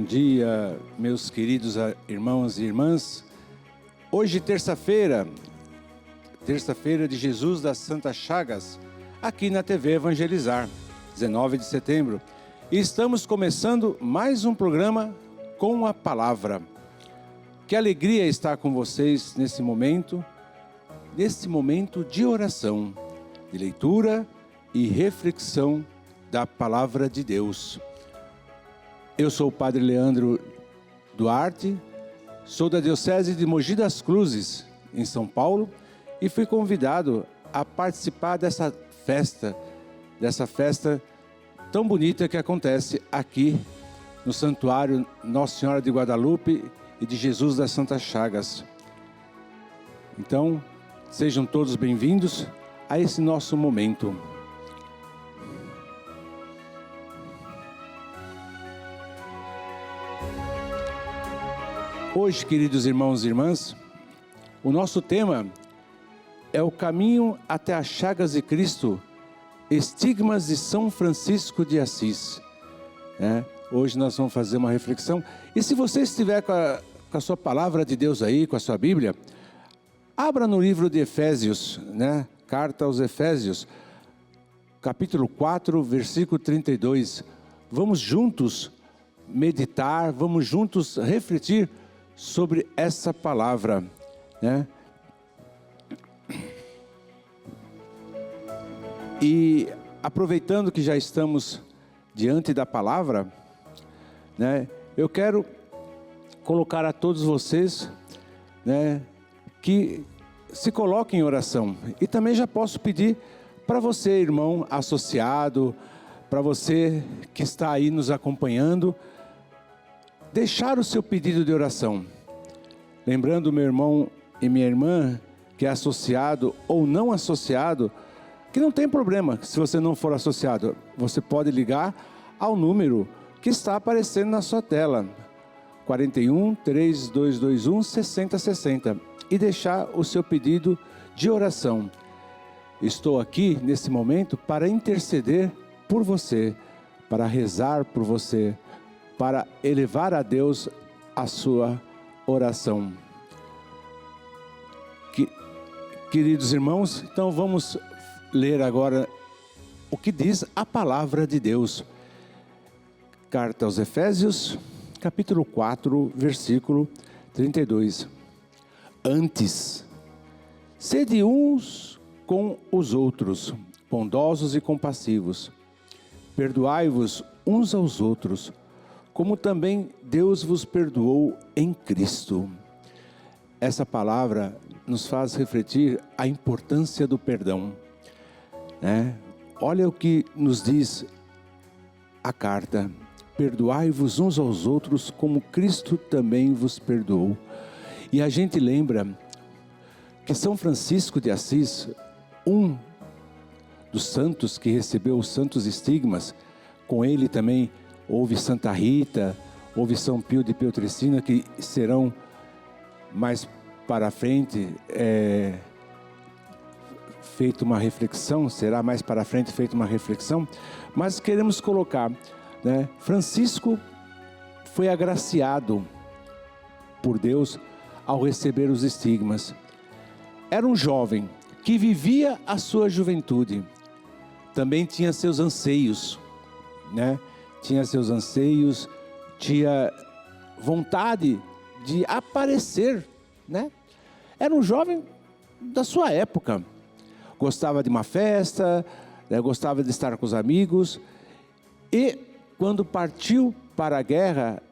dia, meus queridos irmãos e irmãs. Hoje, terça-feira de Jesus das Santas Chagas, aqui na TV Evangelizar, 19 de setembro. E estamos começando mais um programa com a palavra. Que alegria estar com vocês nesse momento de oração, de leitura e reflexão da palavra de Deus. Eu sou o Padre Leandro Duarte, sou da Diocese de Mogi das Cruzes, em São Paulo, e fui convidado a participar dessa festa tão bonita que acontece aqui no Santuário Nossa Senhora de Guadalupe e de Jesus das Santas Chagas. Então, sejam todos bem-vindos a esse nosso momento. Hoje, queridos irmãos e irmãs, o nosso tema é o caminho até as chagas de Cristo, estigmas de São Francisco de Assis. Hoje nós vamos fazer uma reflexão. E se você estiver com a sua palavra de Deus aí, com a sua Bíblia, abra no livro de Efésios, Carta aos Efésios, capítulo 4, versículo 32. Vamos juntos meditar, vamos juntos refletir sobre essa palavra, E aproveitando que já estamos diante da palavra, eu quero colocar a todos vocês, que se coloquem em oração. E também já posso pedir para você, irmão associado, para você que está aí nos acompanhando, deixar o seu pedido de oração. Lembrando, meu irmão e minha irmã, que é associado ou não associado, que não tem problema. Se você não for associado, você pode ligar ao número que está aparecendo na sua tela, 41 3221 6060, e deixar o seu pedido de oração. Estou aqui nesse momento para interceder por você, para rezar por você, para elevar a Deus a sua oração. Queridos irmãos, então vamos ler agora o que diz a palavra de Deus. Carta aos Efésios, capítulo 4, versículo 32. Antes, sede uns com os outros, bondosos e compassivos. Perdoai-vos uns aos outros, como também Deus vos perdoou em Cristo. Essa palavra nos faz refletir a importância do perdão. Olha o que nos diz a carta: perdoai-vos uns aos outros, como Cristo também vos perdoou. E a gente lembra que São Francisco de Assis, um dos santos que recebeu os santos estigmas, com ele também houve Santa Rita, houve São Pio de Pietrelcina, que serão mais para frente feita uma reflexão, será mais para frente feita uma reflexão, mas queremos colocar, Francisco foi agraciado por Deus ao receber os estigmas. Era um jovem que vivia a sua juventude, também tinha seus anseios, tinha seus anseios, tinha vontade de aparecer, Era um jovem da sua época, gostava de uma festa, gostava de estar com os amigos, e quando partiu para a guerra,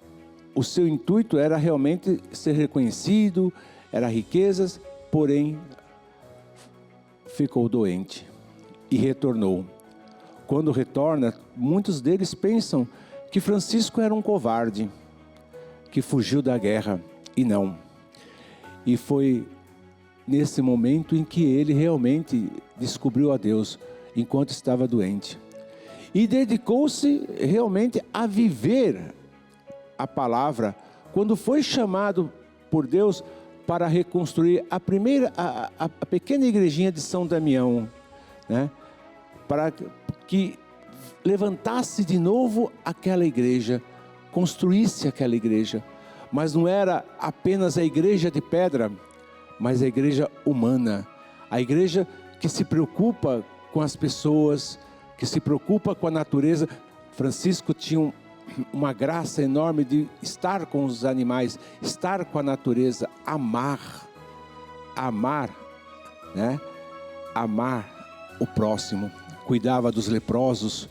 o seu intuito era realmente ser reconhecido, era riquezas, porém ficou doente e retornou. Quando retorna, muitos deles pensam que Francisco era um covarde, que fugiu da guerra, e não. E foi nesse momento em que ele realmente descobriu a Deus, enquanto estava doente. E dedicou-se realmente a viver a palavra, quando foi chamado por Deus para reconstruir a pequena igrejinha de São Damião, para que levantasse de novo aquela igreja construísse aquela igreja. Mas não era apenas a igreja de pedra, mas a igreja humana. A igreja que se preocupa com as pessoas, que se preocupa com a natureza. Francisco tinha uma graça enorme de estar com os animais, estar com a natureza, amar, né? Amar o próximo. Cuidava dos leprosos,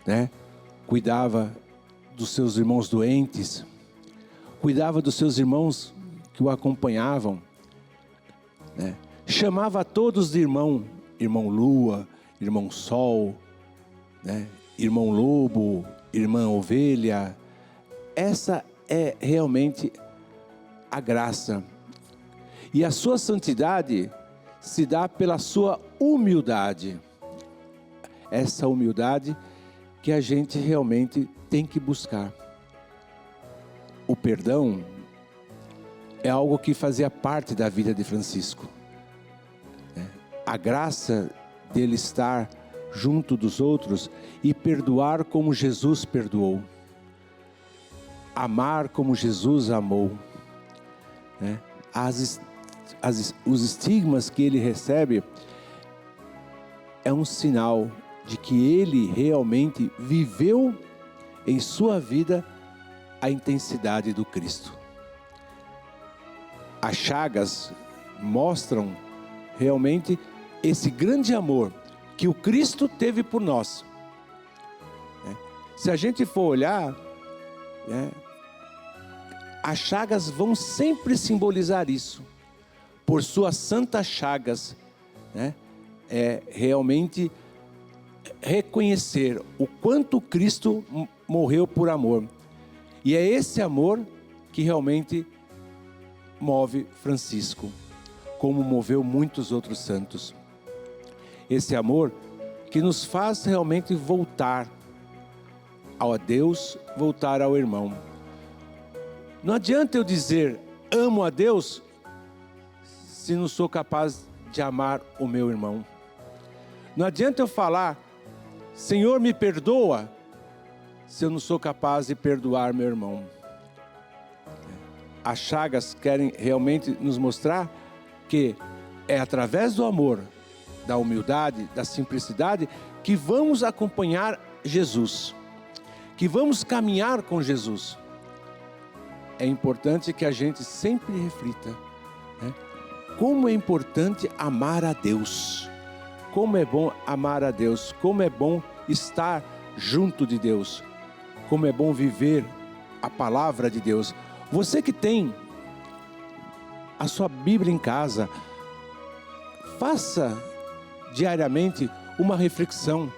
né? Cuidava dos seus irmãos doentes, cuidava dos seus irmãos que o acompanhavam, né? Chamava a todos de irmão, irmão Lua, irmão Sol, né? Irmão Lobo, irmã Ovelha. Essa é realmente a graça. E a sua santidade se dá pela sua humildade. Essa humildade que a gente realmente tem que buscar. O perdão é algo que fazia parte da vida de Francisco. A graça dele estar junto dos outros e perdoar como Jesus perdoou. Amar como Jesus amou. Os estigmas que ele recebe é um sinal de que ele realmente viveu em sua vida a intensidade do Cristo. As chagas mostram realmente esse grande amor que o Cristo teve por nós. Se a gente for olhar, as chagas vão sempre simbolizar isso. Por suas santas chagas, é realmente reconhecer o quanto Cristo morreu por amor. E é esse amor que realmente move Francisco, como moveu muitos outros santos. Esse amor que nos faz realmente voltar ao Deus, voltar ao irmão. Não adianta eu dizer amo a Deus se não sou capaz de amar o meu irmão. Não adianta eu falar Senhor me perdoa se eu não sou capaz de perdoar meu irmão. As chagas querem realmente nos mostrar que é através do amor, da humildade, da simplicidade, que vamos acompanhar Jesus, que vamos caminhar com Jesus. É importante que a gente sempre reflita, como é importante amar a Deus, como é bom amar a Deus, como é bom estar junto de Deus, como é bom viver a palavra de Deus. Você que tem a sua Bíblia em casa, faça diariamente uma reflexão,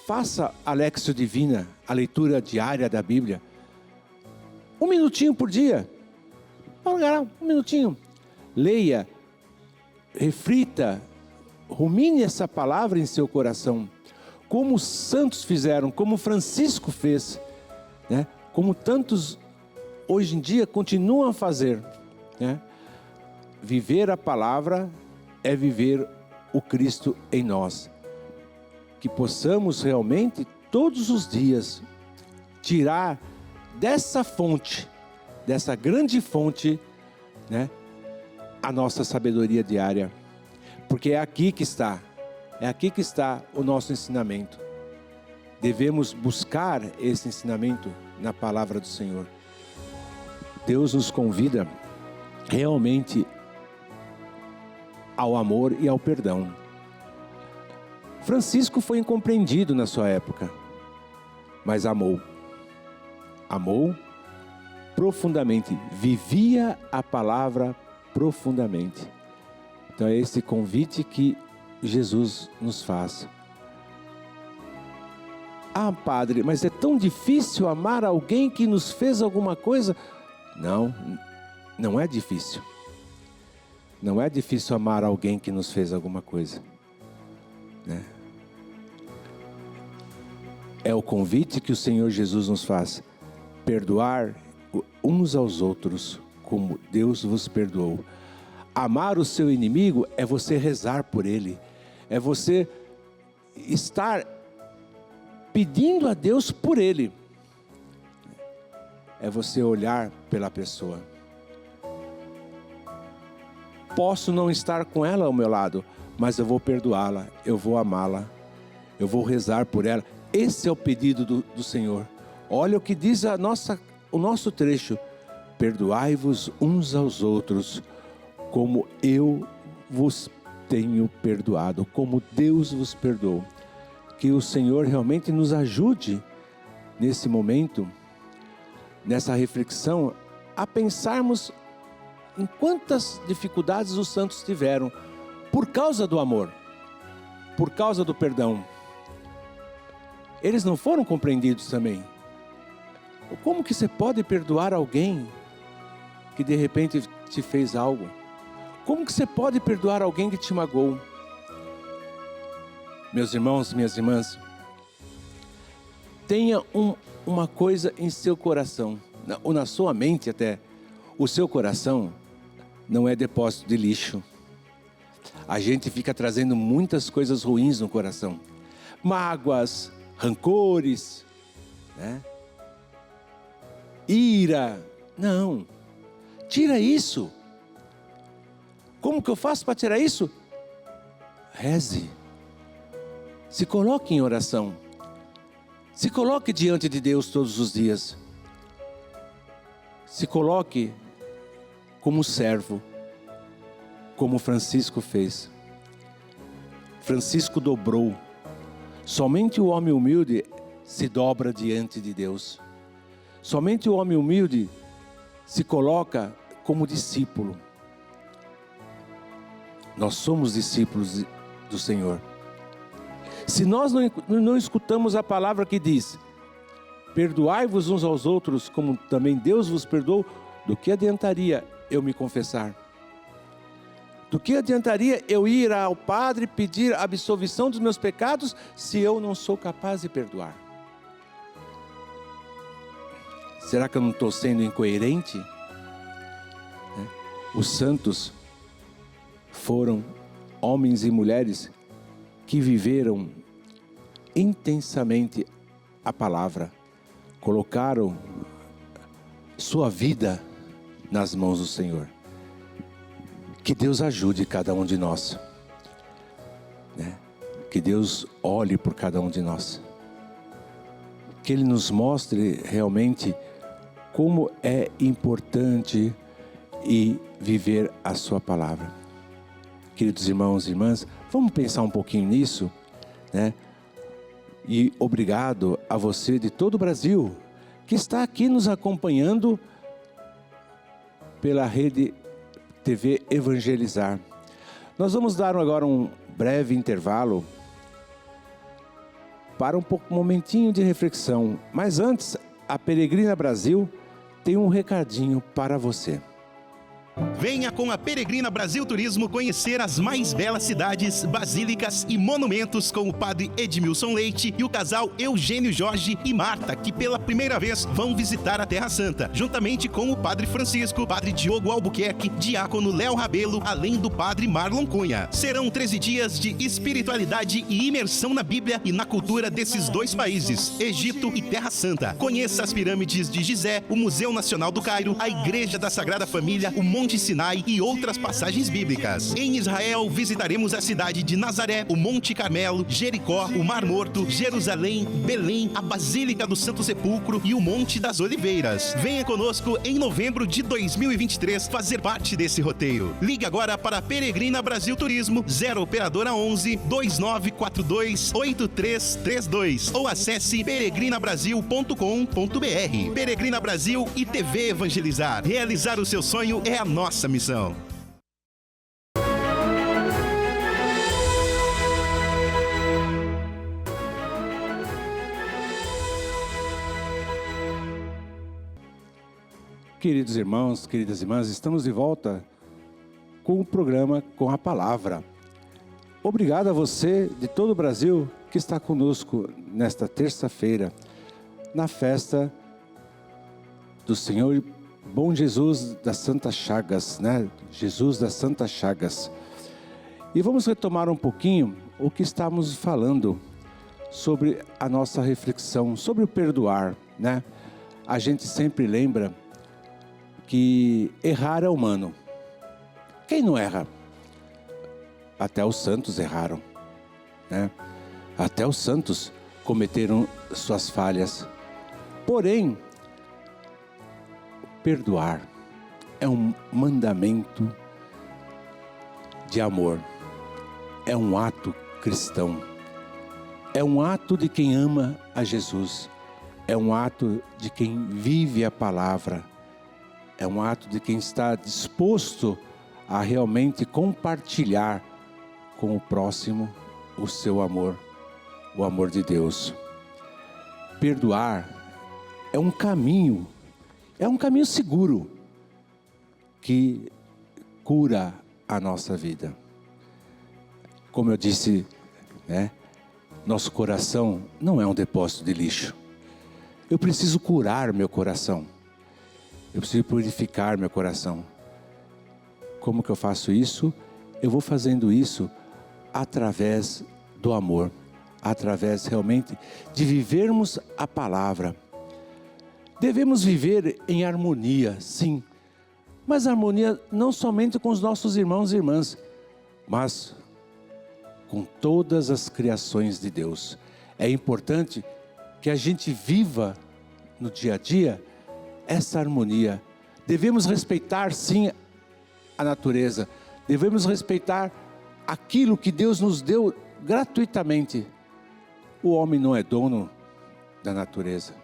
faça a Lexio Divina, a leitura diária da Bíblia, 1 minutinho por dia, um minutinho, leia, reflita, rumine essa palavra em seu coração, como os santos fizeram, como Francisco fez, como tantos hoje em dia continuam a fazer. Viver a palavra é viver o Cristo em nós. Que possamos realmente todos os dias tirar dessa fonte, dessa grande fonte, a nossa sabedoria diária. Porque é aqui que está o nosso ensinamento. Devemos buscar esse ensinamento na palavra do Senhor. Deus nos convida realmente ao amor e ao perdão. Francisco foi incompreendido na sua época, mas amou profundamente, vivia a palavra profundamente. Então é esse convite que Jesus nos faz. Ah, padre, mas é tão difícil amar alguém que nos fez alguma coisa? Não é difícil. Não é difícil amar alguém que nos fez alguma coisa. É o convite que o Senhor Jesus nos faz. Perdoar uns aos outros como Deus vos perdoou. Amar o seu inimigo é você rezar por ele. É você estar pedindo a Deus por ele. é você olhar pela pessoa. Posso não estar com ela ao meu lado, mas eu vou perdoá-la, eu vou amá-la, eu vou rezar por ela. Esse é o pedido do Senhor. Olha o que diz o nosso trecho: perdoai-vos uns aos outros, como eu vos tenho perdoado, como Deus vos perdoou. Que o Senhor realmente nos ajude nesse momento, nessa reflexão, a pensarmos em quantas dificuldades os santos tiveram por causa do amor, por causa do perdão. Eles não foram compreendidos também. Como que você pode perdoar alguém que de repente te fez algo? Como que você pode perdoar alguém que te magoou? Meus irmãos, minhas irmãs, tenha uma coisa em seu coração, ou na sua mente até. O seu coração não é depósito de lixo. A gente fica trazendo muitas coisas ruins no coração. Mágoas, rancores, né? Ira. Não. Tira isso. Como que eu faço para tirar isso? Reze. Se coloque em oração. Se coloque diante de Deus todos os dias. Se coloque como servo, como Francisco fez. Francisco dobrou. Somente o homem humilde se dobra diante de Deus. Somente o homem humilde se coloca como discípulo. Nós somos discípulos do Senhor. Se nós não escutamos a palavra que diz: perdoai-vos uns aos outros, como também Deus vos perdoou, do que adiantaria eu me confessar? Do que adiantaria eu ir ao Padre pedir a absolvição dos meus pecados, se eu não sou capaz de perdoar? Será que eu não estou sendo incoerente? Os santos foram homens e mulheres que viveram intensamente a palavra, colocaram sua vida nas mãos do Senhor. Que Deus ajude cada um de nós, né? Que Deus olhe por cada um de nós, que Ele nos mostre realmente como é importante e viver a sua palavra. Queridos irmãos e irmãs, vamos pensar um pouquinho nisso, né? E obrigado a você de todo o Brasil, que está aqui nos acompanhando pela rede TV Evangelizar. Nós vamos dar agora um breve intervalo para um momentinho de reflexão. Mas antes, a Peregrina Brasil tem um recadinho para você. Venha com a Peregrina Brasil Turismo conhecer as mais belas cidades, basílicas e monumentos com o padre Edmilson Leite e o casal Eugênio Jorge e Marta, que pela primeira vez vão visitar a Terra Santa, juntamente com o padre Francisco, padre Diogo Albuquerque, diácono Léo Rabelo, além do padre Marlon Cunha. Serão 13 dias de espiritualidade e imersão na Bíblia e na cultura desses dois países, Egito e Terra Santa. Conheça as pirâmides de Gizé, o Museu Nacional do Cairo, a Igreja da Sagrada Família, o Monte Sinai e outras passagens bíblicas. Em Israel, visitaremos a cidade de Nazaré, o Monte Carmelo, Jericó, o Mar Morto, Jerusalém, Belém, a Basílica do Santo Sepulcro e o Monte das Oliveiras. Venha conosco em novembro de 2023 fazer parte desse roteiro. Ligue agora para a Peregrina Brasil Turismo 0 operadora 11 2942 8332 ou acesse peregrinabrasil.com.br. Peregrina Brasil e TV Evangelizar. Realizar o seu sonho é a nossa missão. Queridos irmãos, queridas irmãs, estamos de volta com o programa Com a Palavra. Obrigado a você de todo o Brasil que está conosco nesta terça-feira, na festa do Senhor Bom Jesus das Santas Chagas, né? Jesus das Santas Chagas. E vamos retomar um pouquinho o que estamos falando sobre a nossa reflexão, sobre o perdoar, né? a gente sempre lembra que errar é humano. Quem não erra? Até os santos erraram, né? Até os santos cometeram suas falhas. Porém, perdoar é um mandamento de amor. É um ato cristão. É um ato de quem ama a Jesus. É um ato de quem vive a palavra. É um ato de quem está disposto a realmente compartilhar com o próximo o seu amor, o amor de Deus. Perdoar é um caminho seguro que cura a nossa vida. Como eu disse, né? Nosso coração não é um depósito de lixo. Eu preciso curar meu coração. Eu preciso purificar meu coração. Como que eu faço isso? Eu vou fazendo isso através do amor, através realmente de vivermos a palavra. Devemos viver em harmonia, sim, mas harmonia não somente com os nossos irmãos e irmãs, mas com todas as criações de Deus. É importante que a gente viva no dia a dia essa harmonia. Devemos respeitar, sim, a natureza. Devemos respeitar aquilo que Deus nos deu gratuitamente. O homem não é dono da natureza.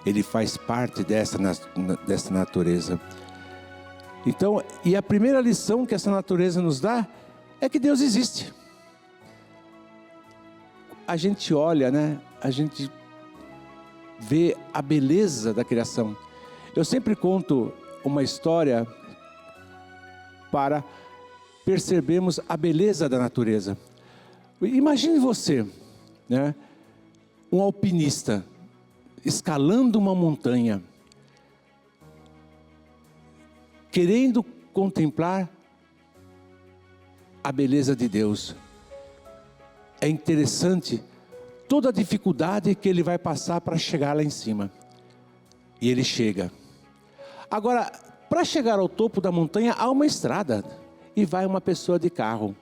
Ele faz parte dessa natureza. Então, e a primeira lição que essa natureza nos dá é que Deus existe. A gente olha, né? A gente vê a beleza da criação. Eu sempre conto uma história para percebermos a beleza da natureza. Imagine você, né? Um alpinista escalando uma montanha, querendo contemplar a beleza de Deus. É interessante toda a dificuldade que ele vai passar para chegar lá em cima. E ele chega. Agora, para chegar ao topo da montanha, há uma estrada. E vai uma pessoa de carro.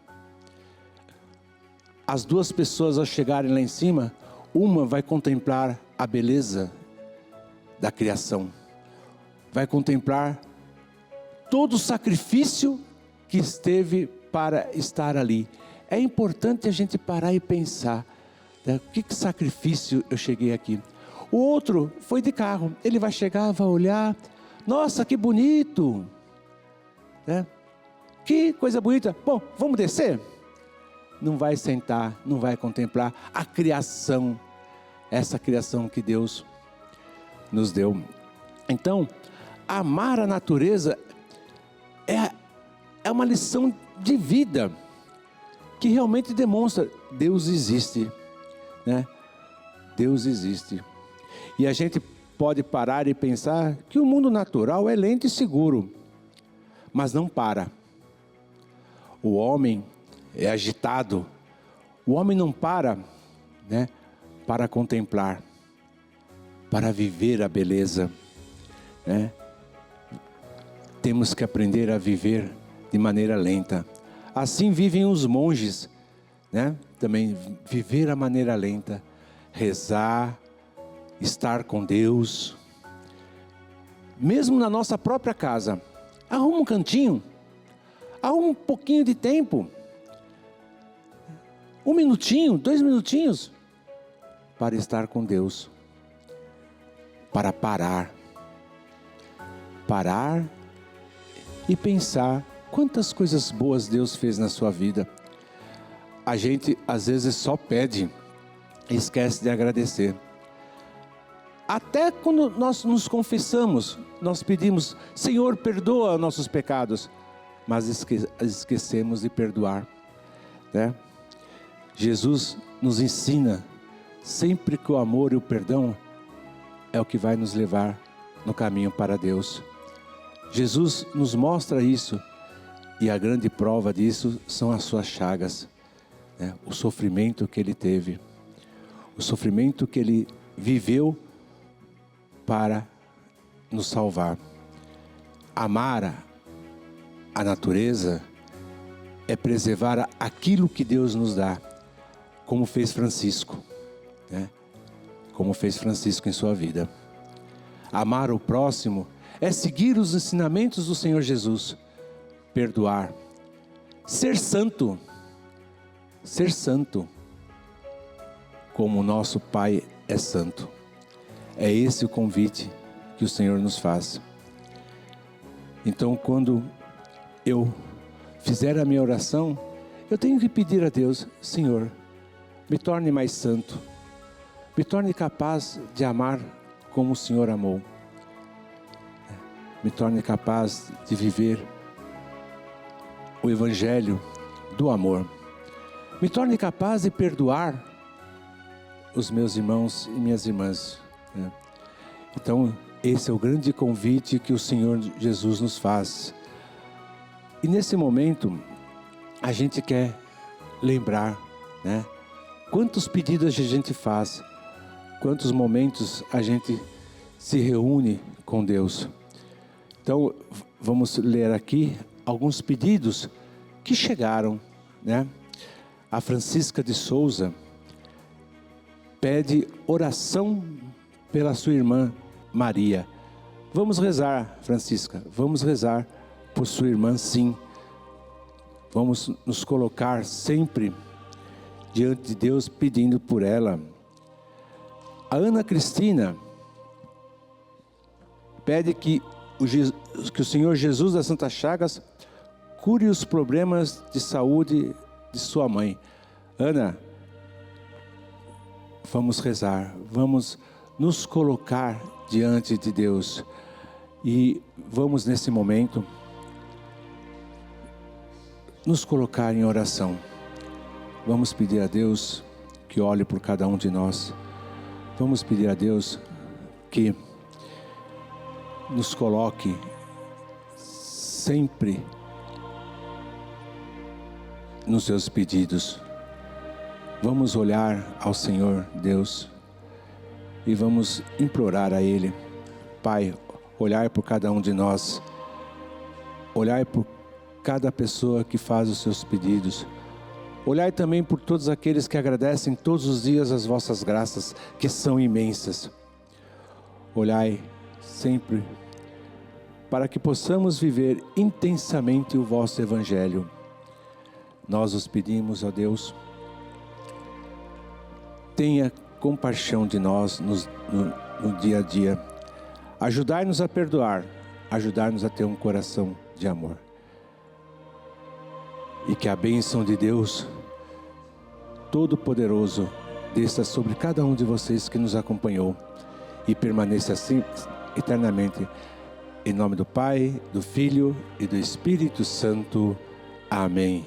As duas pessoas, ao chegarem lá em cima, uma vai contemplar a beleza da criação. Vai contemplar todo o sacrifício que esteve para estar ali. É importante a gente parar e pensar, né? Que sacrifício eu cheguei aqui. O outro foi de carro. Ele vai chegar, vai olhar. Nossa, que bonito, né? Que coisa bonita. Bom, vamos descer? Não vai sentar, não vai contemplar a criação, essa criação que Deus nos deu. Então, amar a natureza é uma lição de vida que realmente demonstra Deus existe, né? Deus existe. E a gente pode parar e pensar que o mundo natural é lento e seguro, mas não para. O homem é agitado. O homem não para, né, para contemplar, para viver a beleza, né? Temos que aprender a viver de maneira lenta. Assim vivem os monges, né? Também viver a maneira lenta, rezar, estar com Deus. Mesmo na nossa própria casa, arruma um cantinho, arruma um pouquinho de tempo, 1 minutinho, 2 minutinhos, para estar com Deus, para parar e pensar quantas coisas boas Deus fez na sua vida. A gente às vezes só pede e esquece de agradecer. Até quando nós nos confessamos, nós pedimos, Senhor, perdoa nossos pecados, mas esquecemos de perdoar, né? Jesus nos ensina sempre que o amor e o perdão é o que vai nos levar no caminho para Deus. Jesus nos mostra isso, e a grande prova disso são as suas chagas, né? O sofrimento que ele teve, o sofrimento que ele viveu para nos salvar. Amar a natureza é preservar aquilo que Deus nos dá, como fez Francisco, né? Como fez Francisco em sua vida. Amar o próximo é seguir os ensinamentos do Senhor Jesus, perdoar, ser santo, como o nosso Pai é santo. É esse o convite que o Senhor nos faz. Então, quando eu fizer a minha oração, eu tenho que pedir a Deus: Senhor, me torne mais santo, me torne capaz de amar como o Senhor amou, me torne capaz de viver o Evangelho do amor, me torne capaz de perdoar os meus irmãos e minhas irmãs, né? Então, esse é o grande convite que o Senhor Jesus nos faz. E nesse momento, a gente quer lembrar, né? Quantos pedidos a gente faz, quantos momentos a gente se reúne com Deus. Então, vamos ler aqui alguns pedidos que chegaram, né? A Francisca de Souza pede oração pela sua irmã Maria. Vamos rezar, Francisca, vamos rezar por sua irmã, sim. Vamos nos colocar sempre diante de Deus pedindo por ela. A Ana Cristina pede que o Senhor Jesus das Santas Chagas cure os problemas de saúde de sua mãe. Ana, vamos rezar, vamos nos colocar diante de Deus e vamos nesse momento nos colocar em oração. Vamos pedir a Deus que olhe por cada um de nós. Vamos pedir a Deus que nos coloque sempre nos seus pedidos. Vamos olhar ao Senhor Deus e vamos implorar a Ele. Pai, olhar por cada um de nós, olhar por cada pessoa que faz os seus pedidos, olhar também por todos aqueles que agradecem todos os dias as vossas graças, que são imensas. Olhai sempre para que possamos viver intensamente o vosso Evangelho. Nós os pedimos, ó Deus, tenha compaixão de nós no dia a dia. Ajudai-nos a perdoar, ajudai-nos a ter um coração de amor. E que a bênção de Deus Todo-Poderoso desça sobre cada um de vocês que nos acompanhou e permaneça assim eternamente. Em nome do Pai, do Filho e do Espírito Santo. Amém.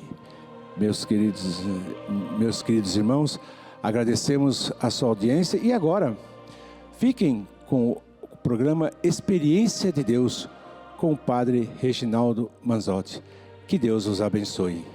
Meus queridos irmãos, agradecemos a sua audiência e agora fiquem com o programa Experiência de Deus com o Padre Reginaldo Manzotti. Que Deus os abençoe.